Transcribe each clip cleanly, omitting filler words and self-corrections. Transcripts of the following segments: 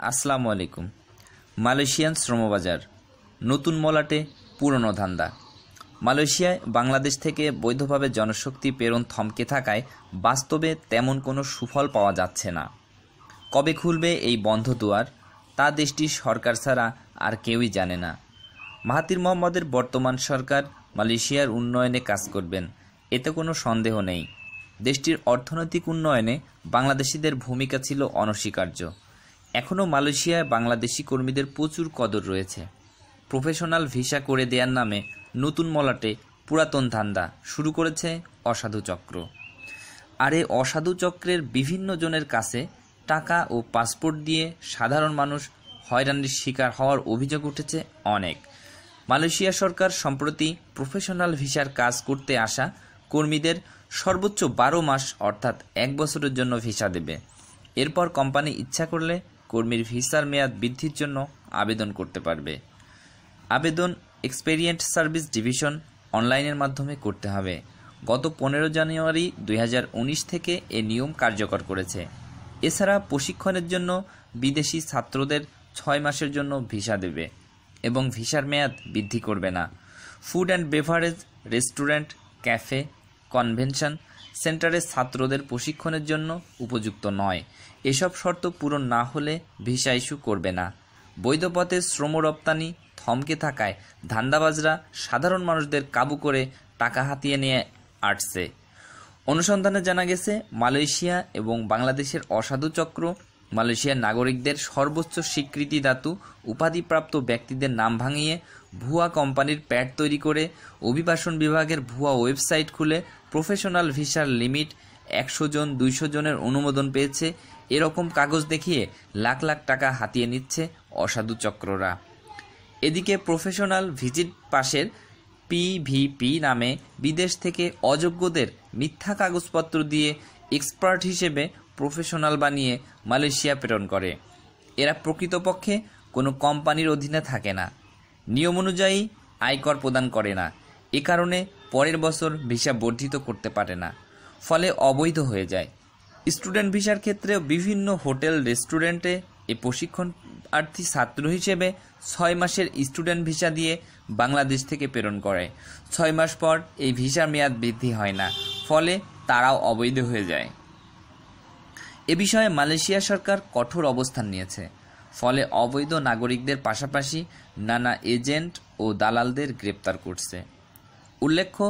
আসসালামু আলাইকুম। মালয়েশিয়ান শ্রমবাজার নতুন মলাটে পুরনো ধান্দা। মালয়েশিয়ায় বাংলাদেশ থেকে বৈধভাবে জনশক্তি প্রেরণ থমকে থাকায় বাস্তবে তেমন কোনো সুফল পাওয়া যাচ্ছে না। কবে খুলবে এই বন্ধ দুয়ার তা দেশটির সরকার ছাড়া আর কেউই জানে না। মাহাথির মোহাম্মদের বর্তমান সরকার মালয়েশিয়ার উন্নয়নে কাজ করবেন, এতে কোনো সন্দেহ নেই। দেশটির অর্থনৈতিক উন্নয়নে বাংলাদেশিদের ভূমিকা ছিল অনস্বীকার্য। এখনও মালয়েশিয়ায় বাংলাদেশি কর্মীদের প্রচুর কদর রয়েছে। প্রফেশনাল ভিসা করে দেওয়ার নামে নতুন মলাটে পুরাতন ধান্দা শুরু করেছে অসাধু চক্র। আর এই অসাধু চক্রের বিভিন্ন জনের কাছে টাকা ও পাসপোর্ট দিয়ে সাধারণ মানুষ হয়রানির শিকার হওয়ার অভিযোগ উঠেছে অনেক। মালয়েশিয়া সরকার সম্প্রতি প্রফেশনাল ভিসার কাজ করতে আসা কর্মীদের সর্বোচ্চ 12 মাস অর্থাৎ 1 বছরের জন্য ভিসা দেবে। এরপর কোম্পানি ইচ্ছা করলে কর্মীর ভিসার মেয়াদ বৃদ্ধির জন্য আবেদন করতে পারবে। আবেদন এক্সপেরিয়েন্ট সার্ভিস ডিভিশন অনলাইনের মাধ্যমে করতে হবে। গত 15 জানুয়ারি 2019 থেকে এ নিয়ম কার্যকর করেছে। এছাড়া প্রশিক্ষণের জন্য বিদেশি ছাত্রদের 6 মাসের জন্য ভিসা দেবে এবং ভিসার মেয়াদ বৃদ্ধি করবে না। Food and beverage, restaurant, cafe, convention সেন্টারে ছাত্রদের প্রশিক্ষণের জন্য উপযুক্ত নয়। এসব শর্ত পূরণ না হলে ভিসা ইস্যু করবে না। বৈধ পথে শ্রম রপ্তানি থমকে থাকায় ধান্দাবাজরা সাধারণ মানুষদের কাবু করে টাকা হাতিয়ে নিয়ে আসছে। অনুসন্ধানে জানা গেছে, মালয়েশিয়া এবং বাংলাদেশের অসাধু চক্র মালয়েশিয়ার নাগরিকদের সর্বোচ্চ স্বীকৃতিদাতু উপাধিপ্রাপ্ত ব্যক্তিদের নাম ভাঙিয়ে ভুয়া কোম্পানির প্যাড তৈরি করে অভিবাসন বিভাগের ভুয়া ওয়েবসাইট খুলে প্রফেশনাল ভিসার লিমিট 100 জন 200 জনের অনুমোদন পেয়েছে এরকম কাগজ দেখিয়ে লাখ লাখ টাকা হাতিয়ে নিচ্ছে অসাধু চক্ররা। এদিকে প্রফেশনাল ভিজিট পাসের পিভিপি নামে বিদেশ থেকে অযোগ্যদের মিথ্যা কাগজপত্র দিয়ে এক্সপার্ট হিসেবে প্রফেশনাল বানিয়ে মালয়েশিয়া প্রেরণ করে। এরা প্রকৃতপক্ষে কোনো কোম্পানির অধীনে থাকে না, নিয়ম অনুযায়ী আয়কর প্রদান করে না। এ কারণে পরের বছর ভিসা বর্ধিত করতে পারে না, ফলে অবৈধ হয়ে যায়। স্টুডেন্ট ভিসার ক্ষেত্রেও বিভিন্ন হোটেল রেস্টুরেন্টে এ প্রশিক্ষণার্থী ছাত্র হিসেবে 6 মাসের স্টুডেন্ট ভিসা দিয়ে বাংলাদেশ থেকে প্রেরণ করে। 6 মাস পর এই ভিসার মেয়াদ বৃদ্ধি হয় না, ফলে তারাও অবৈধ হয়ে যায়। এ বিষয়ে মালয়েশিয়া সরকার কঠোর অবস্থান নিয়েছে, ফলে অবৈধ নাগরিকদের পাশাপাশি নানা এজেন্ট ও দালালদের গ্রেপ্তার করছে। উল্লেখ্য,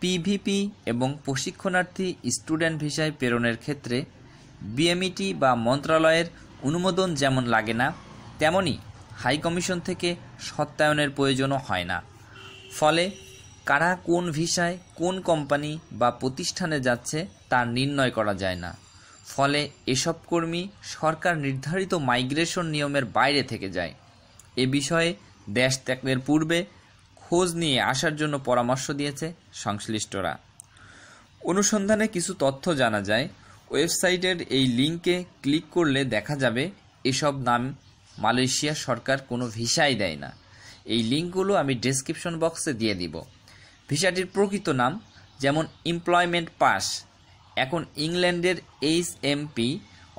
পিভিপি এবং প্রশিক্ষণার্থী স্টুডেন্ট ভিসায় প্রেরণের ক্ষেত্রে বিএমইটি বা মন্ত্রণালয়ের অনুমোদন যেমন লাগে না, তেমনি হাইকমিশন থেকে সত্যায়নের প্রয়োজনও হয় না। ফলে কারা কোন ভিসায় কোন কোম্পানি বা প্রতিষ্ঠানে যাচ্ছে তা নির্ণয় করা যায় না। ফলে এসব কর্মী সরকার নির্ধারিত মাইগ্রেশন নিয়মের বাইরে থেকে যায়। এ বিষয়ে দেশ ত্যাগের পূর্বে খোঁজ নিয়ে আসার জন্য পরামর্শ দিয়েছে সংশ্লিষ্টরা। অনুসন্ধানে কিছু তথ্য জানা যায়। ওয়েবসাইটের এই লিঙ্কে ক্লিক করলে দেখা যাবে এসব নাম মালয়েশিয়া সরকার কোনো ভিসাই দেয় না। এই লিঙ্কগুলো আমি ডেসক্রিপশন বক্সে দিয়ে দিব। ভিসাটির প্রকৃত নাম যেমন এমপ্লয়মেন্ট পাস এখন ইংল্যান্ডের HMP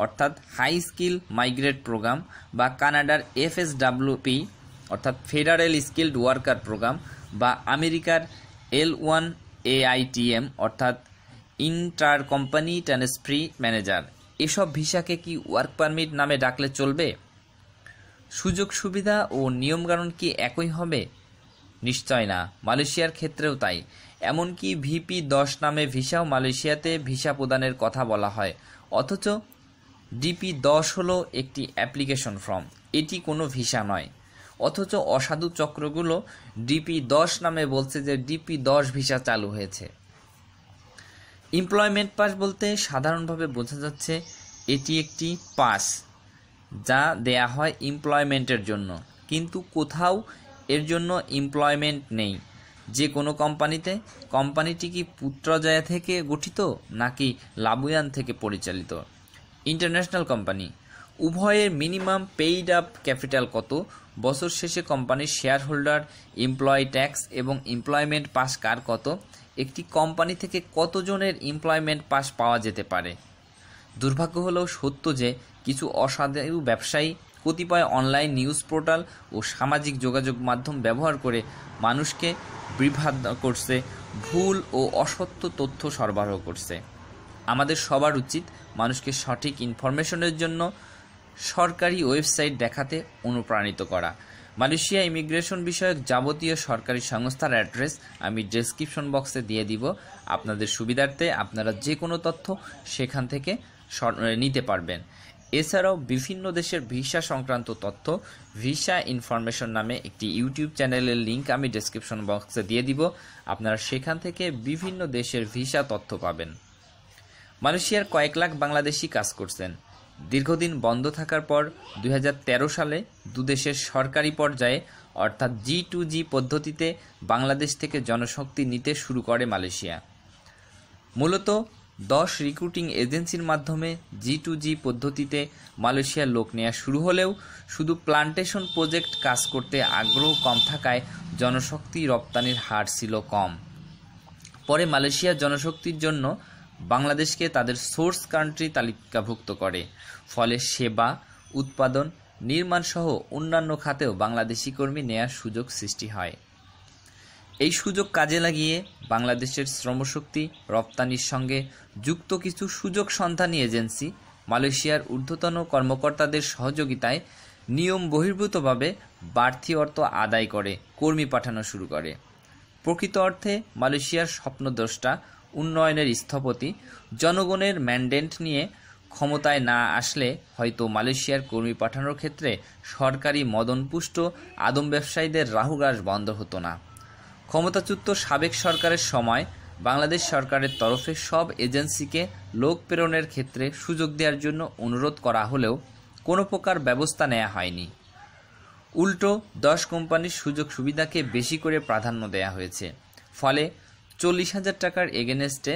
অর্থাৎ হাই স্কিল মাইগ্রেট প্রোগ্রাম বা কানাডার FSWP অর্থাৎ ফেডারেল স্কিলড ওয়ার্কার প্রোগ্রাম বা আমেরিকার L1AITM অর্থাৎ ইন্টার কোম্পানি ট্রান্সফার ম্যানেজার। এসব ভিসাকে কি ওয়ার্ক পারমিট নামে ডাকলে চলবে? সুযোগ সুবিধা ও নিয়মকানুন কি একই হবে? নিশ্চয় না, মালয়েশিয়ার ক্ষেত্রেও তাই। এমনকি VP10 নামে ভিসাও মালয়েশিয়াতে ভিসা প্রদানের কথা বলা হয়, অথচ DP10 হলো একটি অ্যাপ্লিকেশন ফর্ম, এটি কোনো ভিসা নয়। অথচ অসাধু চক্রগুলো DP10 নামে বলছে যে DP10 ভিসা চালু হয়েছে। এমপ্লয়মেন্ট পাস বলতে সাধারণভাবে বোঝা যাচ্ছে এটি একটি পাস যা দেয়া হয় এমপ্লয়মেন্টের জন্য, কিন্তু কোথাও এর জন্য এমপ্লয়মেন্ট নেই। যে কোনো কোম্পানিতে, কোম্পানিটি কি পুত্রজায়া থেকে গঠিত নাকি লাবুয়ান থেকে পরিচালিত, ইন্টারন্যাশনাল কোম্পানি, উভয়ের মিনিমাম পেইড আপ ক্যাপিটাল কত, বছর শেষে কোম্পানির শেয়ার হোল্ডার, এমপ্লয়ি ট্যাক্স এবং এমপ্লয়মেন্ট পাস কার কত, একটি কোম্পানি থেকে কতজনের এমপ্লয়মেন্ট পাস পাওয়া যেতে পারে। দুর্ভাগ্য হলেও সত্য যে কিছু অসাধু ব্যবসায়ী কতিপয় অনলাইন নিউজ পোর্টাল ও সামাজিক যোগাযোগ মাধ্যম ব্যবহার করে মানুষকে বিভ্রান্ত করছে, ভুল ও অসত্য তথ্য সরবরাহ করছে। আমাদের সবার উচিত মানুষকে সঠিক ইনফরমেশনের জন্য সরকারি ওয়েবসাইট দেখাতে অনুপ্রাণিত করা। মালয়েশিয়া ইমিগ্রেশন বিষয়ক যাবতীয় সরকারি সংস্থার অ্যাড্রেস আমি ডেসক্রিপশন বক্সে দিয়ে দিব। আপনাদের সুবিধার্থে আপনারা যে কোনো তথ্য সেখান থেকে নিতে পারবেন। এছাড়াও বিভিন্ন দেশের ভিসা সংক্রান্ত তথ্য ভিসা ইনফরমেশন নামে একটি ইউটিউব চ্যানেলের লিঙ্ক আমি ডেসক্রিপশন বক্সে দিয়ে দিব। আপনারা সেখান থেকে বিভিন্ন দেশের ভিসা তথ্য পাবেন। মালয়েশিয়ার কয়েক লাখ বাংলাদেশি কাজ করছেন। দীর্ঘদিন বন্ধ থাকার পর 2013 সালে দুদেশের সরকারি পর্যায়ে অর্থাৎ G2G পদ্ধতিতে বাংলাদেশ থেকে জনশক্তি নিতে শুরু করে মালয়েশিয়া। মূলত 10 রিক্রুটিং এজেন্সির মাধ্যমে G2G পদ্ধতিতে মালয়েশিয়ার লোক নেওয়া শুরু হলেও শুধু প্লান্টেশন প্রজেক্ট কাজ করতে আগ্রহ কম থাকায় জনশক্তি রপ্তানির হার ছিল কম। পরে মালয়েশিয়া জনশক্তির জন্য বাংলাদেশকে তাদের সোর্স কান্ট্রি তালিকাভুক্ত করে। ফলে সেবা, উৎপাদন, নির্মাণ সহ অন্যান্য খাতেও বাংলাদেশি কর্মী নেয়ার সুযোগ সৃষ্টি হয়। এই সুযোগ কাজে লাগিয়ে বাংলাদেশের শ্রমশক্তি রপ্তানির সঙ্গে যুক্ত কিছু সুযোগ সন্ধানী এজেন্সি মালয়েশিয়ার ঊর্ধ্বতন কর্মকর্তাদের সহযোগিতায় নিয়ম বহির্ভূতভাবে বাড়তি অর্থ আদায় করে কর্মী পাঠানো শুরু করে। প্রকৃত অর্থে মালয়েশিয়ার স্বপ্নদ্রষ্টা, উন্নয়নের স্থপতি জনগণের ম্যান্ডেট নিয়ে ক্ষমতায় না আসলে হয়তো মালয়েশিয়ার কর্মী পাঠানোর ক্ষেত্রে সরকারি মদনপুষ্ট আদম ব্যবসায়ীদের রাহুগ্রাস বন্ধ হতো না। ক্ষমতাচ্যুত সাবেক সরকারের সময় বাংলাদেশ সরকারের তরফে সব এজেন্সিকে লোক প্রেরণের ক্ষেত্রে সুযোগ দেওয়ার জন্য অনুরোধ করা হলেও কোনো প্রকার ব্যবস্থা নেওয়া হয়নি। উল্টো 10 কোম্পানির সুযোগ সুবিধাকে বেশি করে প্রাধান্য দেওয়া হয়েছে। ফলে 40,000 টাকার এগেনস্টে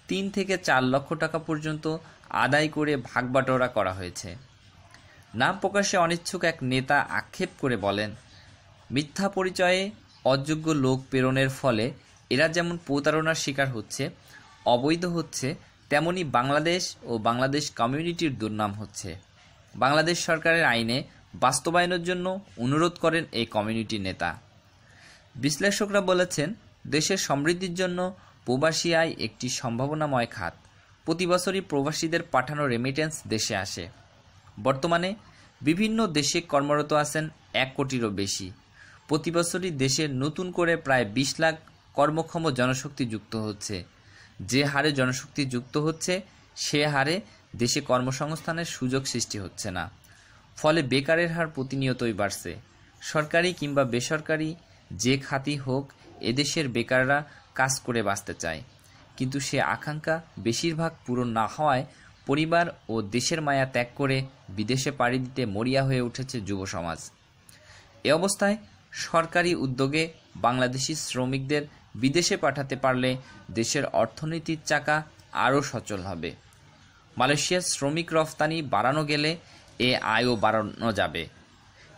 3 থেকে 4 লক্ষ টাকা পর্যন্ত আদায় করে ভাগবাটোয়ারা করা হয়েছে। নাম প্রকাশে অনিচ্ছুক এক নেতা আক্ষেপ করে বলেন, মিথ্যা পরিচয়ে অযোগ্য লোক প্রেরণের ফলে এরা যেমন প্রতারণার শিকার হচ্ছে, অবৈধ হচ্ছে, তেমনি বাংলাদেশ ও বাংলাদেশ কমিউনিটির দুর্নাম হচ্ছে। বাংলাদেশ সরকারের আইনে বাস্তবায়নের জন্য অনুরোধ করেন এই কমিউনিটির নেতা। বিশ্লেষকরা বলেছেন, দেশের সমৃদ্ধির জন্য প্রবাসী আয় একটি সম্ভাবনাময় খাত। প্রতি বছরই প্রবাসীদের পাঠানো রেমিটেন্স দেশে আসে। বর্তমানে বিভিন্ন দেশে কর্মরত আছেন 1 কোটিরও বেশি। প্রতি বছরই দেশে নতুন করে প্রায় 20 লাখ কর্মক্ষম জনশক্তি যুক্ত হচ্ছে। যে হারে জনশক্তি যুক্ত হচ্ছে সে হারে দেশে কর্মসংস্থানের সুযোগ সৃষ্টি হচ্ছে না। ফলে বেকারের হার প্রতিনিয়তই বাড়ছে। সরকারি কিংবা বেসরকারি যে খাতই হোক, এদেশের বেকাররা কাজ করে বাঁচতে চায়, কিন্তু সে আকাঙ্ক্ষা বেশিরভাগ পূরণ না হওয়ায় পরিবার ও দেশের মায়া ত্যাগ করে বিদেশে পাড়ি দিতে মরিয়া হয়ে উঠেছে যুব সমাজ। এ অবস্থায় সরকারি উদ্যোগে বাংলাদেশি শ্রমিকদের বিদেশে পাঠাতে পারলে দেশের অর্থনীতির চাকা আরও সচল হবে। মালয়েশিয়ার শ্রমিক রফতানি বাড়ানো গেলে এ আয়ও বাড়ানো যাবে।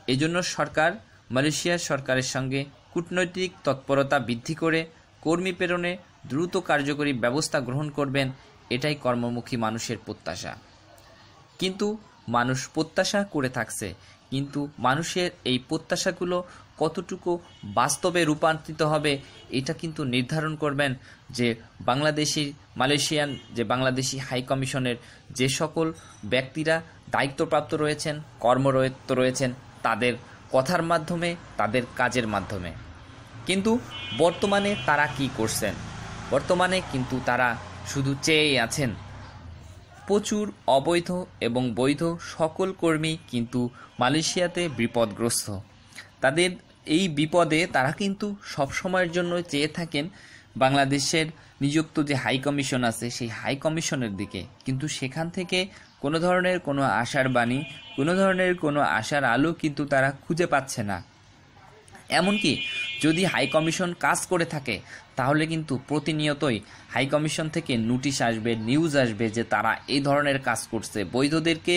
এজন্য সরকার মালয়েশিয়ার সরকারের সঙ্গে কূটনৈতিক তৎপরতা বৃদ্ধি করে কর্মী প্রেরণে দ্রুত কার্যকরী ব্যবস্থা গ্রহণ করবেন, এটাই কর্মমুখী মানুষের প্রত্যাশা। কিন্তু মানুষ প্রত্যাশা করে থাকছে, কিন্তু মানুষের এই প্রত্যাশাগুলো কতটুকু বাস্তবে রূপান্তরিত হবে এটা কিন্তু নির্ধারণ করবেন যে মালয়েশিয়ান যে বাংলাদেশি হাই কমিশনের যে সকল ব্যক্তিরা দায়িত্বপ্রাপ্ত রয়েছেন, কর্মরত রয়েছেন, তাদের কথার মাধ্যমে, তাদের কাজের মাধ্যমে। কিন্তু বর্তমানে তারা কি করছেন? বর্তমানে কিন্তু তারা শুধু চেয়ে আছেন। প্রচুর অবৈধ এবং বৈধ সকল কর্মী কিন্তু মালয়েশিয়াতে বিপদগ্রস্ত। তাদের এই বিপদে তারা কিন্তু সবসময়ের জন্য চেয়ে থাকেন বাংলাদেশের নিযুক্ত যে হাই কমিশন আছে সেই হাই কমিশনের দিকে, কিন্তু সেখান থেকে কোনো ধরনের কোনো আশার বাণী, কোনো ধরনের কোনো আশার আলো কিন্তু তারা খুঁজে পাচ্ছে না। এমনকি যদি হাই কমিশন কাজ করে থাকে তাহলে কিন্তু প্রতিনিয়তই হাই কমিশন থেকে নোটিশ আসবে, নিউজ আসবে যে তারা এই ধরনের কাজ করছে, বৈধদেরকে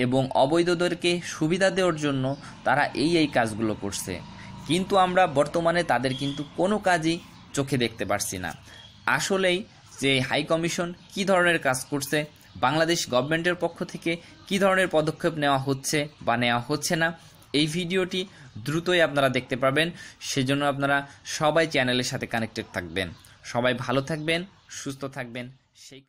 এবং অবৈধদেরকে সুবিধা দেওয়ার জন্য তারা এই কাজগুলো করছে। কিন্তু আমরা বর্তমানে তাদের কিন্তু কোনো কাজই চোখে দেখতে পারছি না। আসলেই যে হাই কমিশন কী ধরনের কাজ করছে বাংলাদেশ গভর্নমেন্টের পক্ষ থেকে কী ধরনের পদক্ষেপ নেওয়া হচ্ছে বা নেওয়া হচ্ছে না, এই ভিডিওটি দ্রুতই আপনারা দেখতে পাবেন। সেজন্য আপনারা সবাই চ্যানেলের সাথে কানেক্টেড থাকবেন। সবাই ভালো থাকবেন, সুস্থ থাকবেন। সেই